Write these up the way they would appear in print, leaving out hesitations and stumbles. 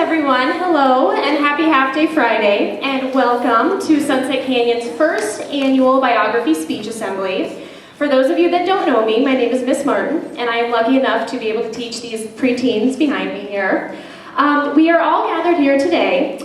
everyone. Hello and happy Half Day Friday, and welcome to Sunset Canyon's first annual Biography Speech Assembly. For those of you that don't know me, my name is Miss Martin, and I am lucky enough to be able to teach these preteens behind me here. We are all gathered here today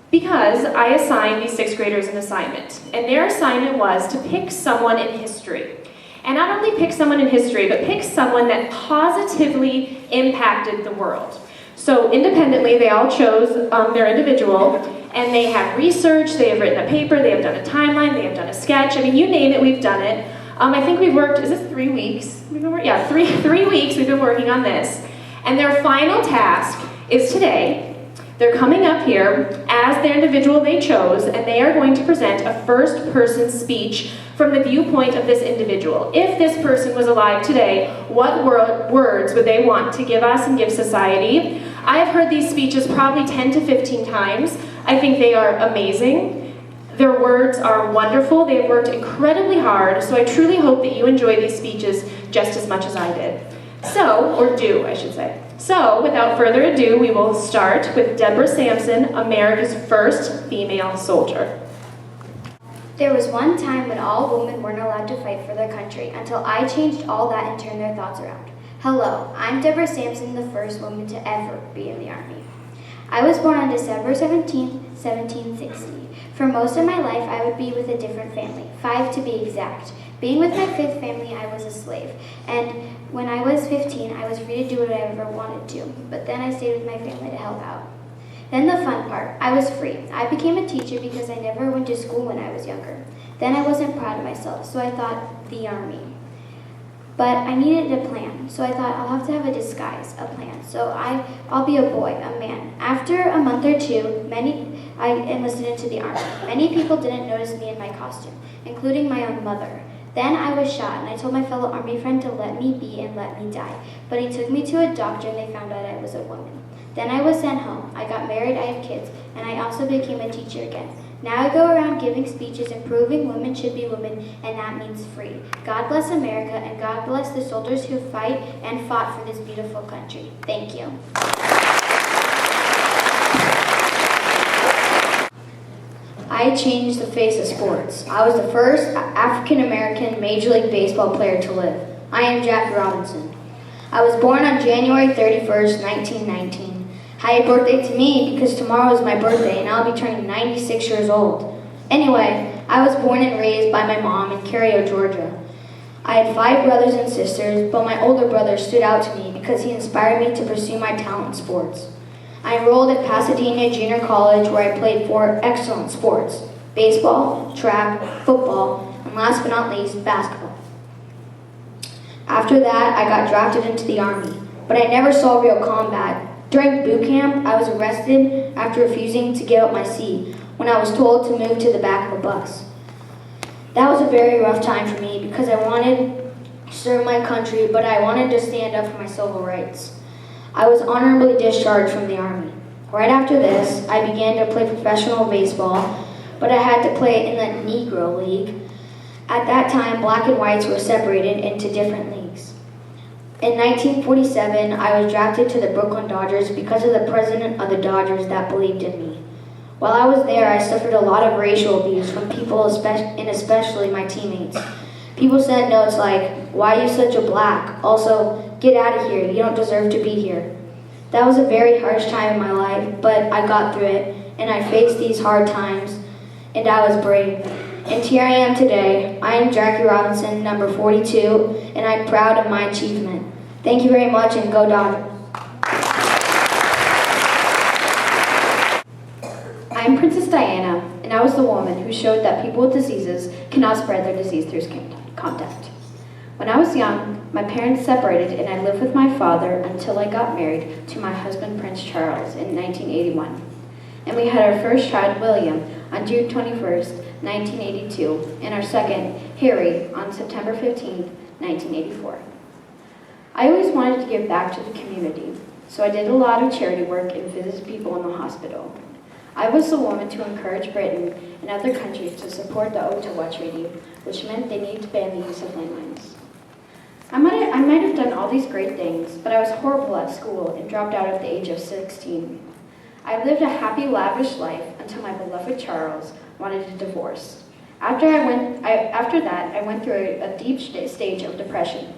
because I assigned these sixth graders an assignment, and their assignment was to pick someone in history. And not only pick someone in history, but pick someone that positively impacted the world. So independently, they all chose their individual, and they have researched, they have written a paper, they have done a timeline, they have done a sketch. I mean, you name it, we've done it. I think we've worked, is this 3 weeks? Yeah, three weeks we've been working on this. And their final task is today. They're coming up here as the individual they chose, and they are going to present a first-person speech from the viewpoint of this individual. If this person was alive today, what words would they want to give us and give society? I have heard these speeches probably 10 to 15 times. I think they are amazing. Their words are wonderful. They have worked incredibly hard, so I truly hope that you enjoy these speeches just as much as I did. I should say. So, without further ado, we will start with Deborah Sampson, America's first female soldier. There was one time when all women weren't allowed to fight for their country until I changed all that and turned their thoughts around. Hello, I'm Deborah Sampson, the first woman to ever be in the Army. I was born on December 17, 1760. For most of my life, I would be with a different family, 5 to be exact. Being with my 5th family, I was a slave, and when I was 15, I was free to do whatever I wanted to, but then I stayed with my family to help out. Then the fun part, I was free. I became a teacher because I never went to school when I was younger. Then I wasn't proud of myself, so I thought, the Army. But I needed a plan, so I thought I'll have to have a disguise, a plan. So I'll be a boy, a man. After a month or two, I enlisted into the Army. Many people didn't notice me in my costume, including my own mother. Then I was shot, and I told my fellow Army friend to let me be and let me die. But he took me to a doctor, and they found out I was a woman. Then I was sent home. I got married, I had kids, and I also became a teacher again. Now I go around giving speeches and proving women should be women, and that means free. God bless America, and God bless the soldiers who fight and fought for this beautiful country. Thank you. I changed the face of sports. I was the first African-American Major League Baseball player to live. I am Jackie Robinson. I was born on January 31st, 1919. Happy birthday to me because tomorrow is my birthday and I'll be turning 96 years old. Anyway, I was born and raised by my mom in Cario, Georgia. I had 5 brothers and sisters, but my older brother stood out to me because he inspired me to pursue my talent in sports. I enrolled at Pasadena Junior College where I played 4 excellent sports: baseball, track, football, and last but not least, basketball. After that, I got drafted into the Army, but I never saw real combat. During boot camp, I was arrested after refusing to give up my seat when I was told to move to the back of a bus. That was a very rough time for me because I wanted to serve my country, but I wanted to stand up for my civil rights. I was honorably discharged from the Army. Right after this, I began to play professional baseball, but I had to play in the Negro League. At that time, black and whites were separated into different leagues. In 1947, I was drafted to the Brooklyn Dodgers because of the president of the Dodgers that believed in me. While I was there, I suffered a lot of racial abuse from people, and especially my teammates. People sent notes like, "Why are you such a black? Also, get out of here, you don't deserve to be here." That was a very harsh time in my life, but I got through it, and I faced these hard times, and I was brave. And here I am today. I am Jackie Robinson, number 42, and I'm proud of my achievement. Thank you very much, and go Dodgers. I'm Princess Diana, and I was the woman who showed that people with diseases cannot spread their disease through contact. When I was young, my parents separated and I lived with my father until I got married to my husband, Prince Charles, in 1981. And we had our first child, William, on June 21st, 1982, and our second, Harry, on September 15th, 1984. I always wanted to give back to the community, so I did a lot of charity work and visited people in the hospital. I was the woman to encourage Britain and other countries to support the Ode to Watch Treaty, which meant they needed to ban the use of landmines. I might have done all these great things, but I was horrible at school and dropped out at the age of 16. I lived a happy, lavish life until my beloved Charles wanted a divorce. After that, I went through a deep stage of depression.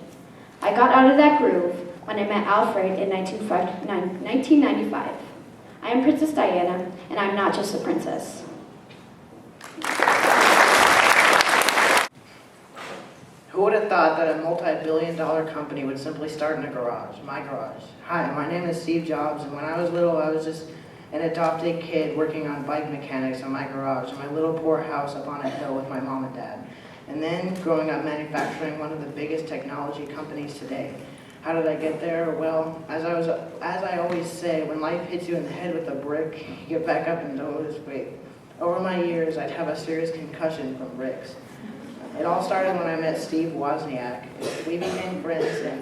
I got out of that groove when I met Alfred in 1995. I am Princess Diana, and I'm not just a princess. Who would have thought that a multi-billion-dollar company would simply start in a garage, my garage? Hi, my name is Steve Jobs, and when I was little, I was just an adopted kid working on bike mechanics in my garage, in my little poor house up on a hill with my mom and dad. And then growing up manufacturing one of the biggest technology companies today. How did I get there? Well, as I always say, when life hits you in the head with a brick, you get back up and don't lose weight. Over my years, I'd have a serious concussion from bricks. It all started when I met Steve Wozniak. We became friends and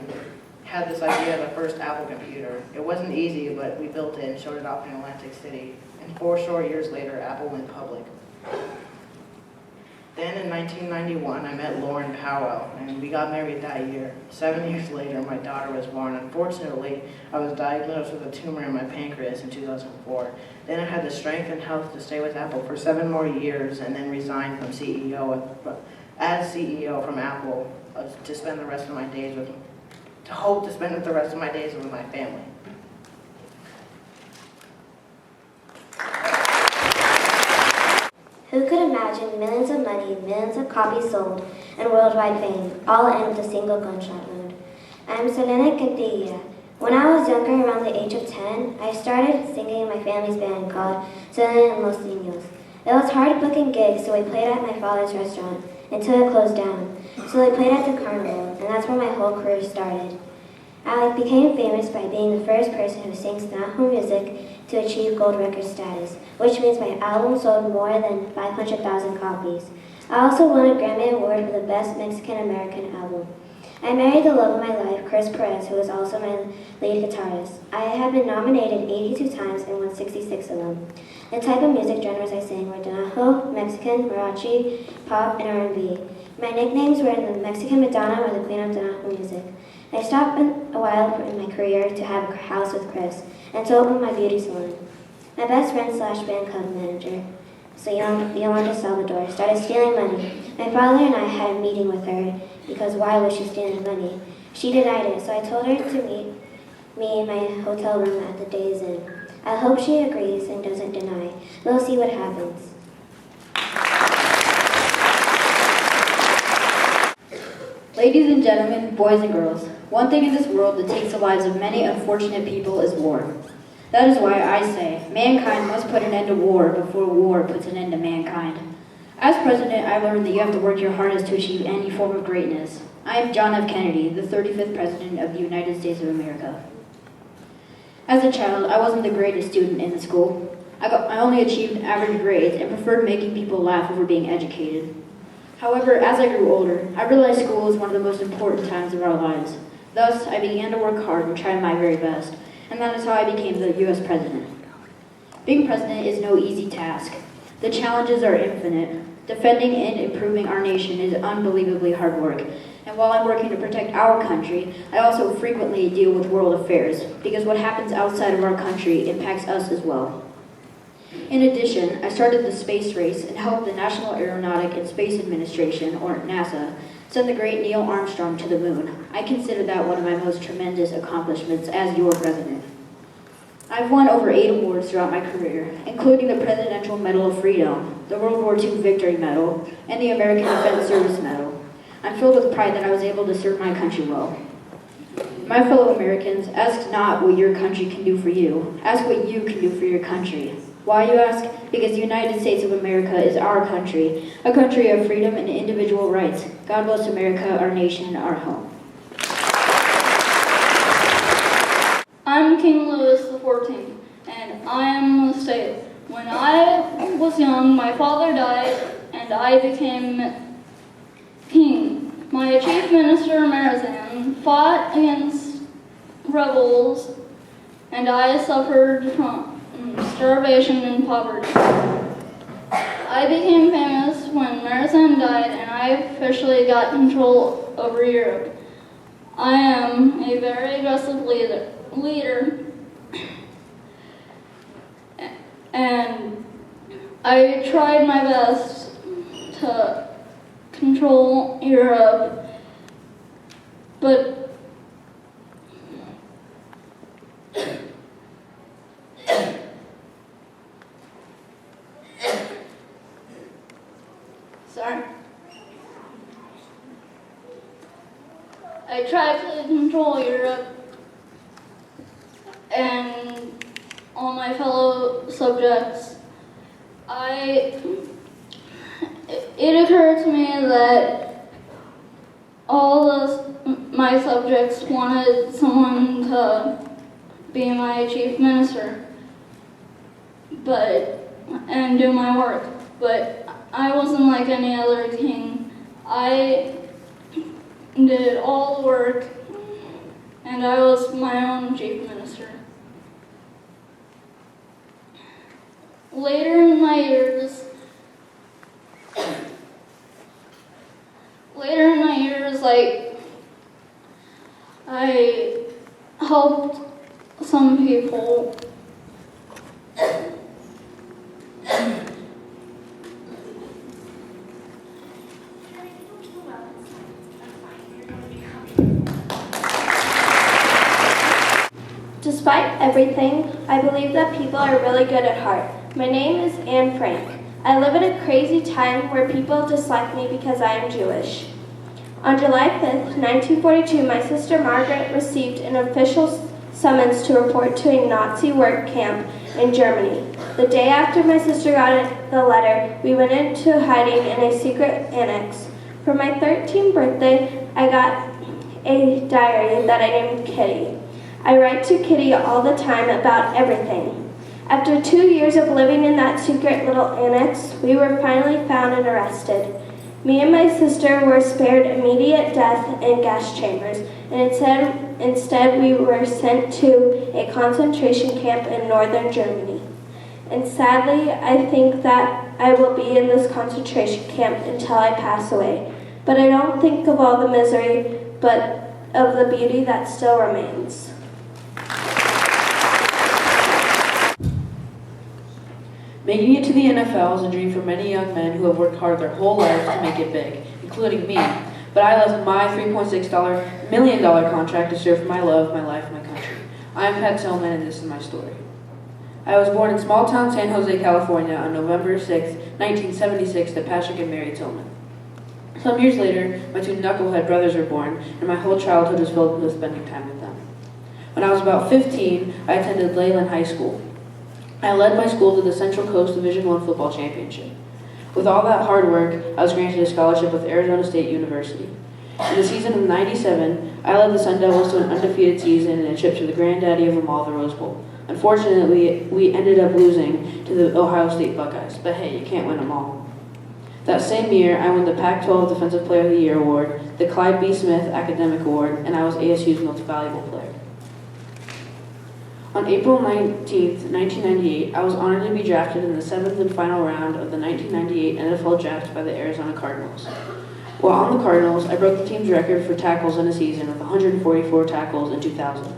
had this idea of the first Apple computer. It wasn't easy, but we built it and showed it off in Atlantic City. And 4 short years later, Apple went public. Then in 1991, I met Lauren Powell, and we got married that year. 7 years later, my daughter was born. Unfortunately, I was diagnosed with a tumor in my pancreas in 2004. Then I had the strength and health to stay with Apple for 7 more years and then resigned from as CEO from Apple to spend the rest of my days with my family. Who could imagine millions of money, millions of copies sold, and worldwide fame, all end with a single gunshot wound? I'm Selena. When I was younger, around the age of 10, I started singing in my family's band called Selena and Los Niños. It was hard booking gigs, so we played at my father's restaurant until it closed down. So I played at the carnival, and that's where my whole career started. I became famous by being the first person who sings Nahu music to achieve gold record status, which means my album sold more than 500,000 copies. I also won a Grammy Award for the Best Mexican-American Album. I married the love of my life, Chris Perez, who is also my lead guitarist. I have been nominated 82 times and won 66 of them. The type of music genres I sang were Danejo, Mexican, Mariachi, pop, and R&B. My nicknames were the Mexican Madonna or the Queen of Danejo music. I stopped a while in my career to have a house with Chris and to open my beauty salon. My best friend / band club manager, Yolanda Salvador, started stealing money. My father and I had a meeting with her because why was she stealing money? She denied it, so I told her to meet me in my hotel room at the Days Inn. I hope she agrees and doesn't deny. We'll see what happens. Ladies and gentlemen, boys and girls, one thing in this world that takes the lives of many unfortunate people is war. That is why I say, mankind must put an end to war before war puts an end to mankind. As president, I learned that you have to work your hardest to achieve any form of greatness. I am John F. Kennedy, the 35th President of the United States of America. As a child, I wasn't the greatest student in the school. I only achieved average grades and preferred making people laugh over being educated. However, as I grew older, I realized school was one of the most important times of our lives. Thus, I began to work hard and try my very best, and that is how I became the U.S. President. Being president is no easy task. The challenges are infinite. Defending and improving our nation is unbelievably hard work, and while I'm working to protect our country, I also frequently deal with world affairs, because what happens outside of our country impacts us as well. In addition, I started the space race and helped the National Aeronautic and Space Administration, or NASA, send the great Neil Armstrong to the moon. I consider that one of my most tremendous accomplishments as your president. I've won over 8 awards throughout my career, including the Presidential Medal of Freedom, the World War II Victory Medal, and the American Defense Service Medal. I'm filled with pride that I was able to serve my country well. My fellow Americans, ask not what your country can do for you. Ask what you can do for your country. Why, you ask? Because the United States of America is our country, a country of freedom and individual rights. God bless America, our nation, our home. I'm King Louis XIV, and I am the state. When I was young, my father died, and I became king. My chief minister, Marizan, fought against rebels, and I suffered from starvation and poverty. I became famous when Marizan died, and I officially got control over Europe. I am a very aggressive leader, and I tried my best to control Europe, but I tried to control Europe and all my fellow subjects. It occurred to me that my subjects wanted someone to be my chief minister, and do my work. But I wasn't like any other king. I did all the work, and I was my own chief minister. Later in my years, I helped some people. Despite everything, I believe that people are really good at heart. My name is Anne Frank. I live in a crazy time where people dislike me because I am Jewish. On July 5th, 1942, my sister Margaret received an official summons to report to a Nazi work camp in Germany. The day after my sister got the letter, we went into hiding in a secret annex. For my 13th birthday, I got a diary that I named Kitty. I write to Kitty all the time about everything. After 2 years of living in that secret little annex, we were finally found and arrested. Me and my sister were spared immediate death in gas chambers, and instead we were sent to a concentration camp in northern Germany. And sadly, I think that I will be in this concentration camp until I pass away. But I don't think of all the misery, but of the beauty that still remains. Making it to the NFL is a dream for many young men who have worked hard their whole life to make it big, including me. But I left my $3.6 million contract to serve my love, my life, my country. I am Pat Tillman, and this is my story. I was born in small town San Jose, California on November 6, 1976 to Patrick and Mary Tillman. Some years later, my two knucklehead brothers were born, and my whole childhood was filled with spending time with them. When I was about 15, I attended Leyland High School. I led my school to the Central Coast Division I football championship. With all that hard work, I was granted a scholarship with Arizona State University. In the season of '97, I led the Sun Devils to an undefeated season and a trip to the granddaddy of them all, the Rose Bowl. Unfortunately, we ended up losing to the Ohio State Buckeyes, but hey, you can't win them all. That same year, I won the Pac-12 Defensive Player of the Year award, the Clyde B. Smith Academic Award, and I was ASU's Most Valuable Player. On April 19, 1998, I was honored to be drafted in the 7th and final round of the 1998 NFL Draft by the Arizona Cardinals. While on the Cardinals, I broke the team's record for tackles in a season with 144 tackles in 2000.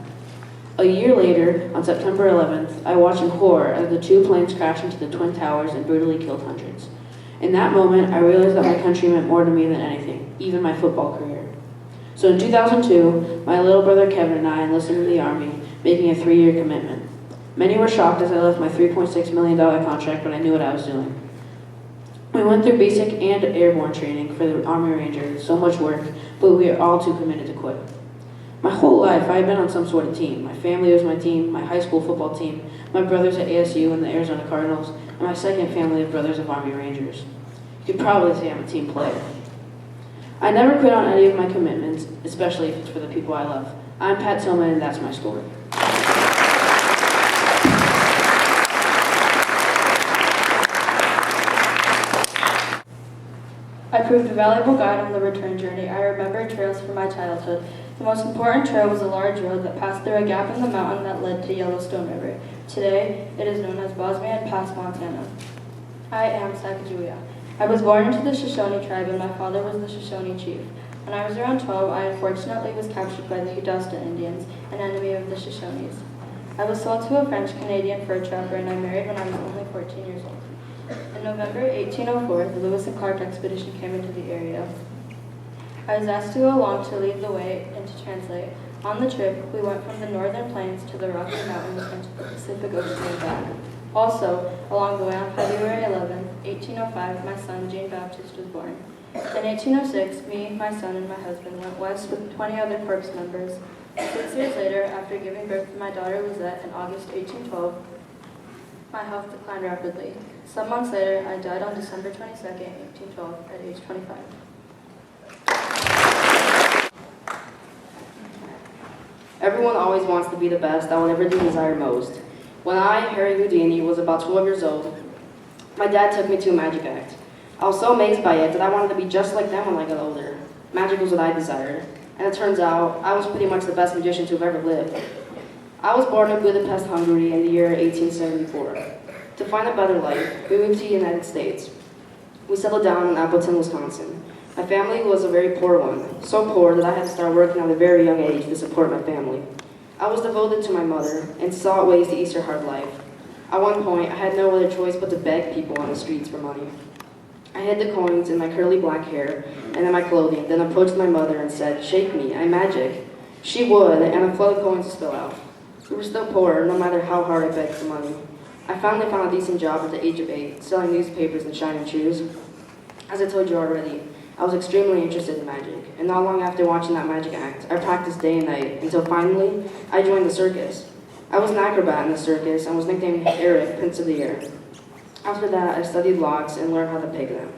A year later, on September 11th, I watched in horror as the two planes crashed into the Twin Towers and brutally killed hundreds. In that moment, I realized that my country meant more to me than anything, even my football career. So in 2002, my little brother Kevin and I enlisted in the Army, making a 3-year commitment. Many were shocked as I left my $3.6 million contract, but I knew what I was doing. We went through basic and airborne training for the Army Ranger, so much work, but we were all too committed to quit. My whole life, I had been on some sort of team. My family was my team, my high school football team, my brothers at ASU and the Arizona Cardinals, and my second family of brothers of Army Rangers. You could probably say I'm a team player. I never quit on any of my commitments, especially if it's for the people I love. I'm Pat Tillman, and that's my story. I proved a valuable guide on the return journey. I remembered trails from my childhood. The most important trail was a large road that passed through a gap in the mountain that led to Yellowstone River. Today, it is known as Bosman Pass, Montana. I am Sacagawea. I was born into the Shoshone tribe, and my father was the Shoshone chief. When I was around 12, I unfortunately was captured by the Hidatsa Indians, an enemy of the Shoshones. I was sold to a French-Canadian fur trapper and I married when I was only 14 years old. In November 1804, the Lewis and Clark expedition came into the area. I was asked to go along to lead the way and to translate. On the trip, we went from the northern plains to the Rocky Mountains and to the Pacific Ocean and back. Also, along the way on February 11, 1805, my son, Jean Baptiste, was born. In 1806, me, my son, and my husband went west with 20 other corps members. 6 years later, after giving birth to my daughter Lisette in August 1812, my health declined rapidly. Some months later, I died on December 22, 1812, at age 25. Everyone always wants to be the best at whatever they desire most. When I, Harry Houdini, was about 12 years old, my dad took me to a magic act. I was so amazed by it that I wanted to be just like them when I got older. Magic was what I desired, and it turns out I was pretty much the best magician to have ever lived. I was born in Budapest, Hungary in the year 1874. To find a better life, we moved to the United States. We settled down in Appleton, Wisconsin. My family was a very poor one, so poor that I had to start working at a very young age to support my family. I was devoted to my mother and sought ways to ease her hard life. At one point, I had no other choice but to beg people on the streets for money. I hid the coins in my curly black hair and in my clothing, then approached my mother and said, "Shake me, I'm magic." She would, and a flood of coins would spill out. We were still poor, no matter how hard I begged for money. I finally found a decent job at the age of 8, selling newspapers and shining shoes. As I told you already, I was extremely interested in magic, and not long after watching that magic act, I practiced day and night, until finally, I joined the circus. I was an acrobat in the circus and was nicknamed Eric, Prince of the Air. After that, I studied locks and learned how to peg them.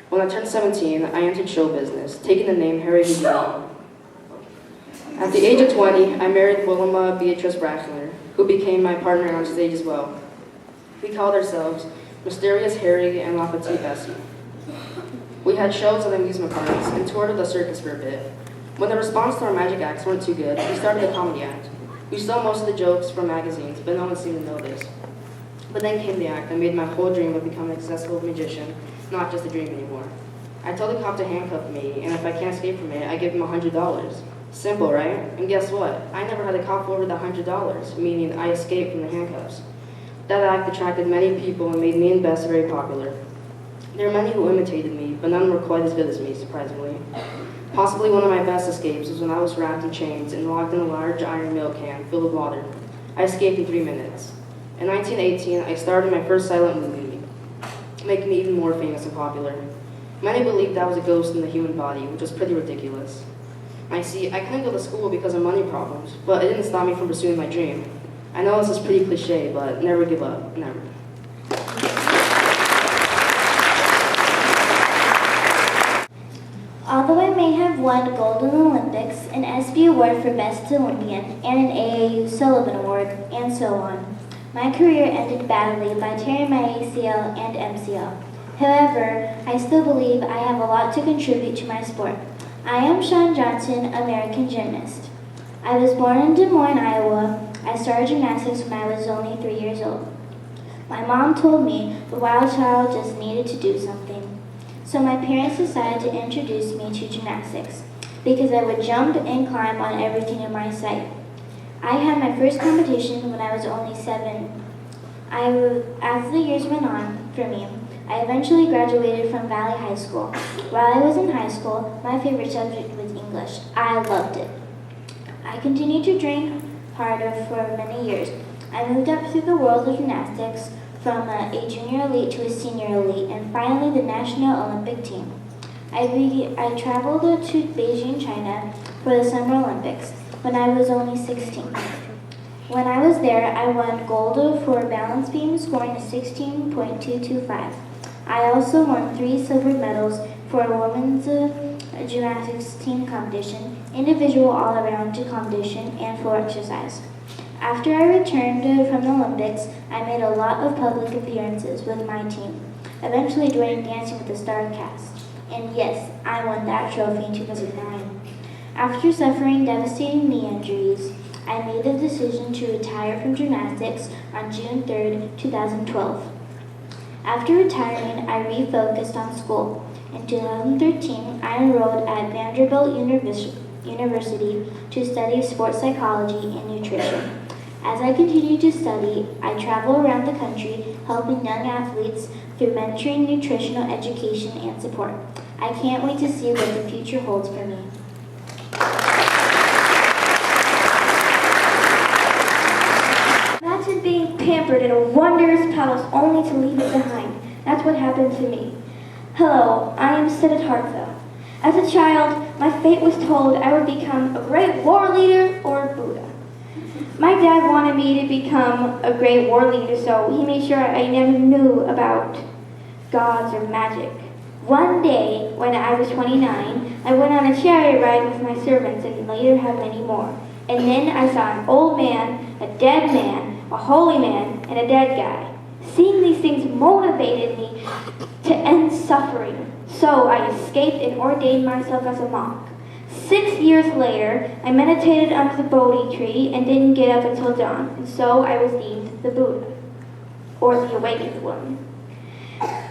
When I turned 17, I entered show business, taking the name Harry Houdini. At the age of 20, I married Wilma Beatrice Brackner, who became my partner on stage as well. We called ourselves Mysterious Harry and La Petite Bessie. We had shows at amusement parks and toured the circus for a bit. When the response to our magic acts weren't too good, we started a comedy act. We stole most of the jokes from magazines, but no one seemed to notice. But then came the act that made my whole dream of becoming a successful magician not just a dream anymore. I told the cop to handcuff me, and if I can't escape from it, I give him $100. Simple, right? And guess what? I never had a cop over the $100, meaning I escaped from the handcuffs. That act attracted many people and made me and Bess very popular. There were many who imitated me, but none were quite as good as me, surprisingly. Possibly one of my best escapes was when I was wrapped in chains and locked in a large iron milk can filled with water. I escaped in 3 minutes. In 1918, I starred in my first silent movie, making me even more famous and popular. Many believed I was a ghost in the human body, which was pretty ridiculous. I couldn't go to school because of money problems, but it didn't stop me from pursuing my dream. I know this is pretty cliche, but never give up, never. Although I may have won gold in the Olympics, an ESPY award for Best Olympian, and an AAU Sullivan Award, and so on, my career ended badly by tearing my ACL and MCL. However, I still believe I have a lot to contribute to my sport. I am Shawn Johnson, American gymnast. I was born in Des Moines, Iowa. I started gymnastics when I was only 3 years old. My mom told me the wild child just needed to do something. So my parents decided to introduce me to gymnastics because I would jump and climb on everything in my sight. I had my first competition when I was only 7. As the years went on for me, I eventually graduated from Valley High School. While I was in high school, my favorite subject was English. I loved it. I continued to train harder for many years. I moved up through the world of gymnastics from a junior elite to a senior elite and finally the National Olympic team. I traveled to Beijing, China for the Summer Olympics when I was only 16. When I was there, I won gold for balance beam, scoring a 16.225. I also won 3 silver medals for a women's gymnastics team competition, individual all-around competition, and floor exercise. After I returned from the Olympics, I made a lot of public appearances with my team, eventually joining Dancing with the Stars cast. And yes, I won that trophy in 2009. After suffering devastating knee injuries, I made the decision to retire from gymnastics on June 3, 2012. After retiring, I refocused on school. In 2013, I enrolled at Vanderbilt University to study sports psychology and nutrition. As I continue to study, I travel around the country helping young athletes through mentoring, nutritional education, and support. I can't wait to see what the future holds for me. Imagine being pampered in a wondrous palace only to leave it behind. That's what happened to me. Hello, I am Siddhartha. As a child, my fate was told I would become a great war leader or a Buddha. My dad wanted me to become a great war leader, so he made sure I never knew about gods or magic. One day, when I was 29, I went on a chariot ride with my servants and later had many more. And then I saw an old man, a dead man, a holy man, and a dead guy. Seeing these things motivated me to end suffering, so I escaped and ordained myself as a monk. 6 years later, I meditated under the Bodhi tree and didn't get up until dawn, and so I was deemed the Buddha, or the awakened one.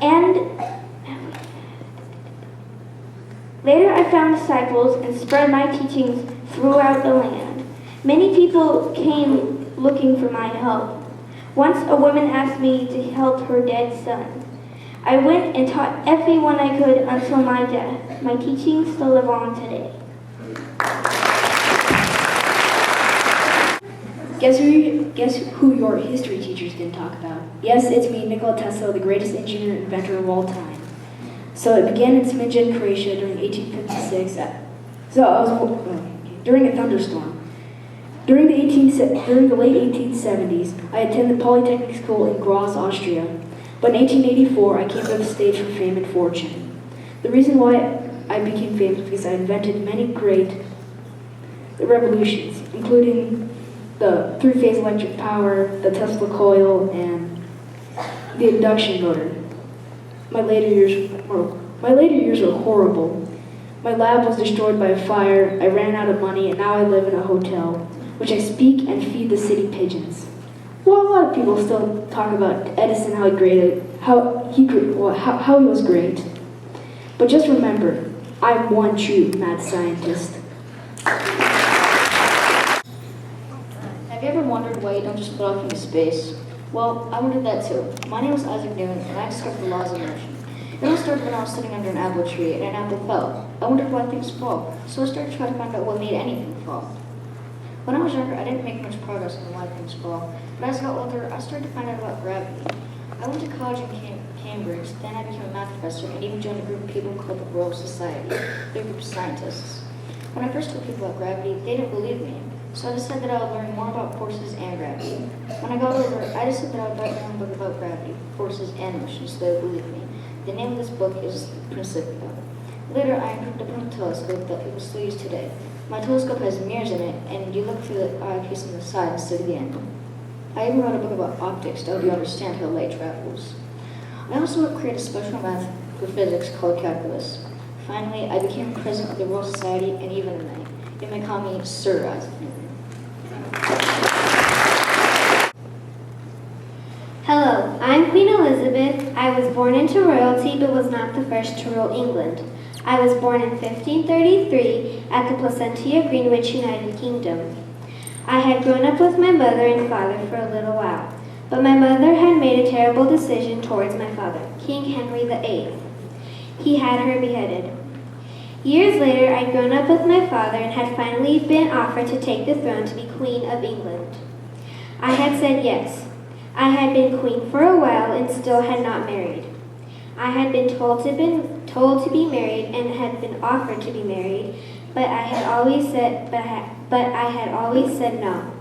And later I found disciples and spread my teachings throughout the land. Many people came looking for my help. Once a woman asked me to help her dead son. I went and taught everyone I could until my death. My teachings still live on today. Guess who your history teachers didn't talk about? Yes, it's me, Nikola Tesla, the greatest engineer and inventor of all time. So it began in Tillman, Croatia during 1856. During a thunderstorm. During the late 1870s, I attended Polytechnic School in Graz, Austria. But in 1884, I came to the stage for fame and fortune. The reason why I became famous is because I invented many great revolutions, including the three-phase electric power, the Tesla coil, and the induction motor. My later years were horrible. My lab was destroyed by a fire, I ran out of money, and now I live in a hotel, which I speak and feed the city pigeons. Well, a lot of people still talk about Edison, how he was great. But just remember, I'm one true mad scientist. Have you ever wondered why you don't just float off into space? Well, I wondered that too. My name is Isaac Newton, and I discovered the laws of motion. It all started when I was sitting under an apple tree, and an apple fell. I wondered why things fall, so I started trying to find out what made anything fall. When I was younger, I didn't make much progress on why things fall, but as I got older, I started to find out about gravity. I went to college in Cambridge, then I became a math professor, and even joined a group of people called the Royal Society. They're a group of scientists. When I first told people about gravity, they didn't believe me, so I decided that I would learn more about forces and gravity. When I got older, I decided that I would write my own book about gravity, forces, and motion, so they would believe me. The name of this book is Principia. Later, I improved upon a telescope that people still use today. My telescope has mirrors in it, and you look through the eyepiece on the side instead of the end. I even wrote a book about optics to help you understand how light travels. I also created a special math for physics called calculus. Finally, I became president of the Royal Society, and even tonight, you may call me Sir Isaac Newton. Hello, I'm Queen Elizabeth. I was born into royalty but was not the first to rule England. I was born in 1533 at the Placentia, Greenwich, United Kingdom. I had grown up with my mother and father for a little while, but my mother had made a terrible decision towards my father, King Henry VIII. He had her beheaded. Years later, I'd grown up with my father and had finally been offered to take the throne to be Queen of England. I had said yes. I had been queen for a while and still had not married. I had been told to be married and had been offered to be married, but I had always said no.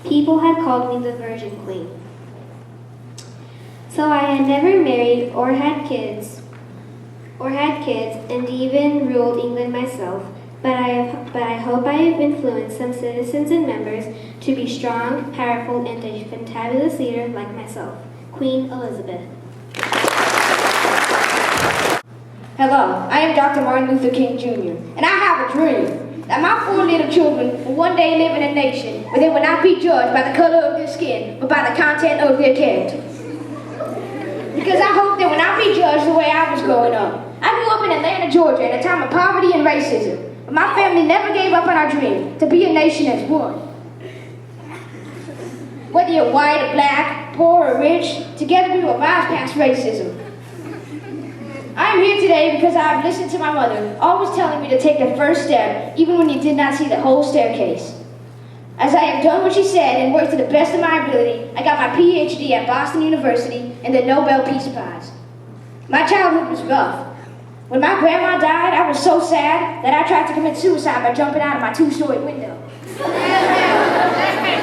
People had called me the Virgin Queen. So I had never married or had kids and even ruled England myself, but I hope I have influenced some citizens and members to be strong, powerful, and a fantabulous leader like myself, Queen Elizabeth. Hello, I am Dr. Martin Luther King Jr., and I have a dream that my 4 little children will one day live in a nation where they will not be judged by the color of their skin, but by the content of their character. Because I hope they will not be judged the way I was growing up. I grew up in in Atlanta, Georgia, at a time of poverty and racism. But my family never gave up on our dream to be a nation as one. Whether you're white or black, poor or rich, together we will rise past racism. I am here today because I have listened to my mother, always telling me to take the first step, even when you did not see the whole staircase. As I have done what she said and worked to the best of my ability, I got my PhD at Boston University in the Nobel Peace Prize. My childhood was rough. When my grandma died, I was so sad that I tried to commit suicide by jumping out of my two-story window.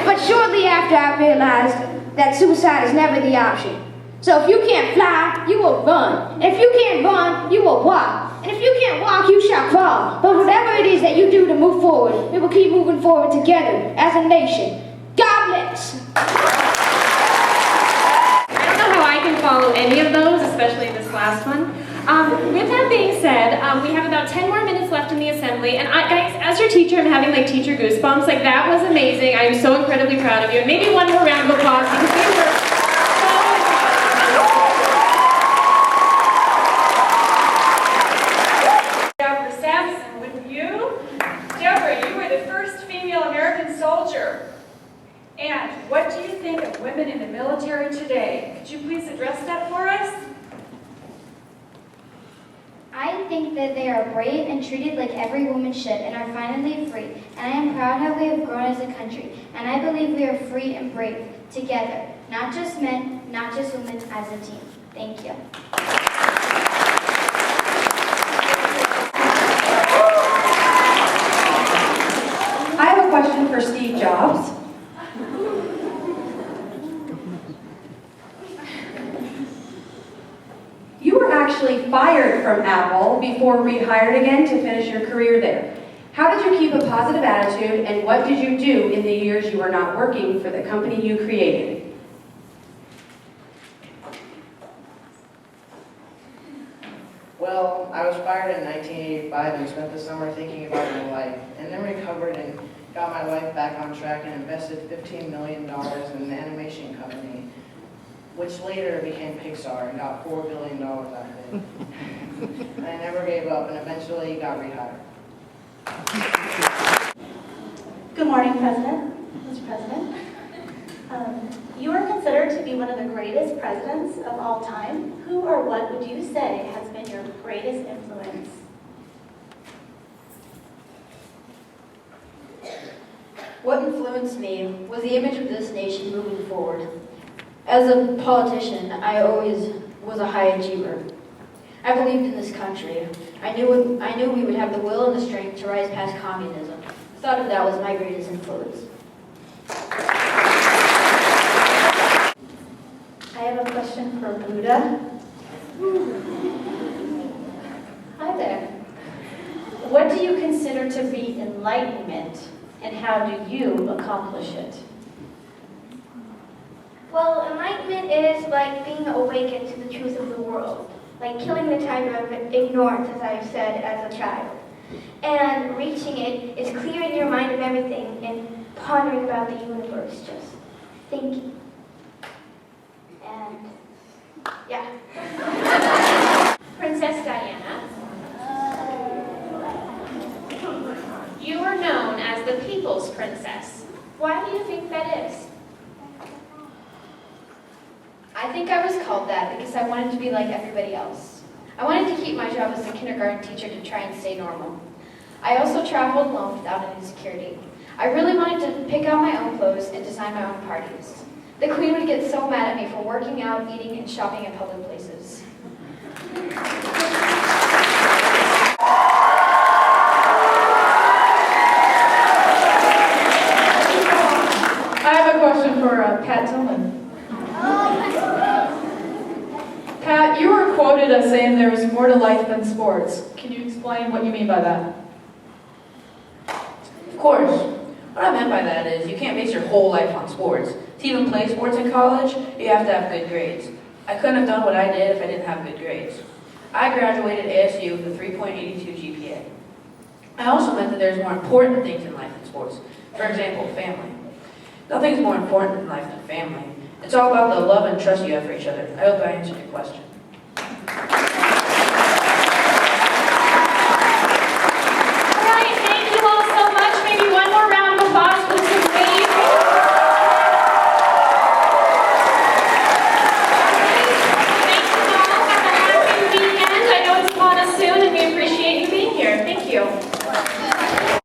But shortly after, I realized that suicide is never the option. So if you can't fly, you will run. And if you can't run, you will walk. And if you can't walk, you shall crawl. But whatever it is that you do to move forward, we will keep moving forward together as a nation. God bless. I don't know how I can follow any of those, especially this last one. With that being said, we have about 10 more minutes left in the assembly, and guys, as your teacher, I'm having like teacher goosebumps. Like, that was amazing. I'm so incredibly proud of you. And maybe one more round of applause because we were Deborah Sampson, wouldn't you? Deborah, you were the first female American soldier. And what do you think of women in the military today? Could you please address that for us? I think that they are brave and treated like every woman should and are finally free. And I am proud how we have grown as a country. And I believe we are free and brave together. Not just men, not just women, as a team. Thank you. I have a question for Steve Jobs. You were actually fired from Apple before rehired again to finish your career there. How did you keep a positive attitude, and what did you do in the years you were not working for the company you created? Well, I was fired in 1985 and spent the summer thinking about my life, and then recovered and got my life back on track and invested $15 million in an animation company, which later became Pixar and got $4 billion out of it. And I never gave up and eventually got rehired. Good morning, President, Mr. President. You are considered to be one of the greatest presidents of all time. Who or what would you say has been your greatest influence? What influenced me was the image of this nation moving forward. As a politician, I always was a high achiever. I believed in this country. I knew we would have the will and the strength to rise past communism. The thought of that was my greatest influence. I have a question for Buddha. Hi there. What do you consider to be enlightenment, and how do you accomplish it? Well, enlightenment is like being awakened to the truth of the world, like killing the tiger of ignorance, as I've said as a child. And reaching it is clearing your mind of everything and pondering about the universe, just thinking. And, yeah. Princess Diana. You are known as the People's Princess. Why do you think that is? I think I was called that because I wanted to be like everybody else. I wanted to keep my job as a kindergarten teacher to try and stay normal. I also traveled alone without any security. I really wanted to pick out my own clothes and design my own parties. The Queen would get so mad at me for working out, eating, and shopping in public places. I have a question for Pat Tillman. Pat, you were quoted as saying there is more to life than sports. Can you explain what you mean by that? Of course. What I meant by that is you can't base your whole life on sports. To even play sports in college, you have to have good grades. I couldn't have done what I did if I didn't have good grades. I graduated ASU with a 3.82 GPA. I also meant that there's more important things in life than sports. For example, family. Nothing's more important in life than family. It's all about the love and trust you have for each other. I hope I answered your question.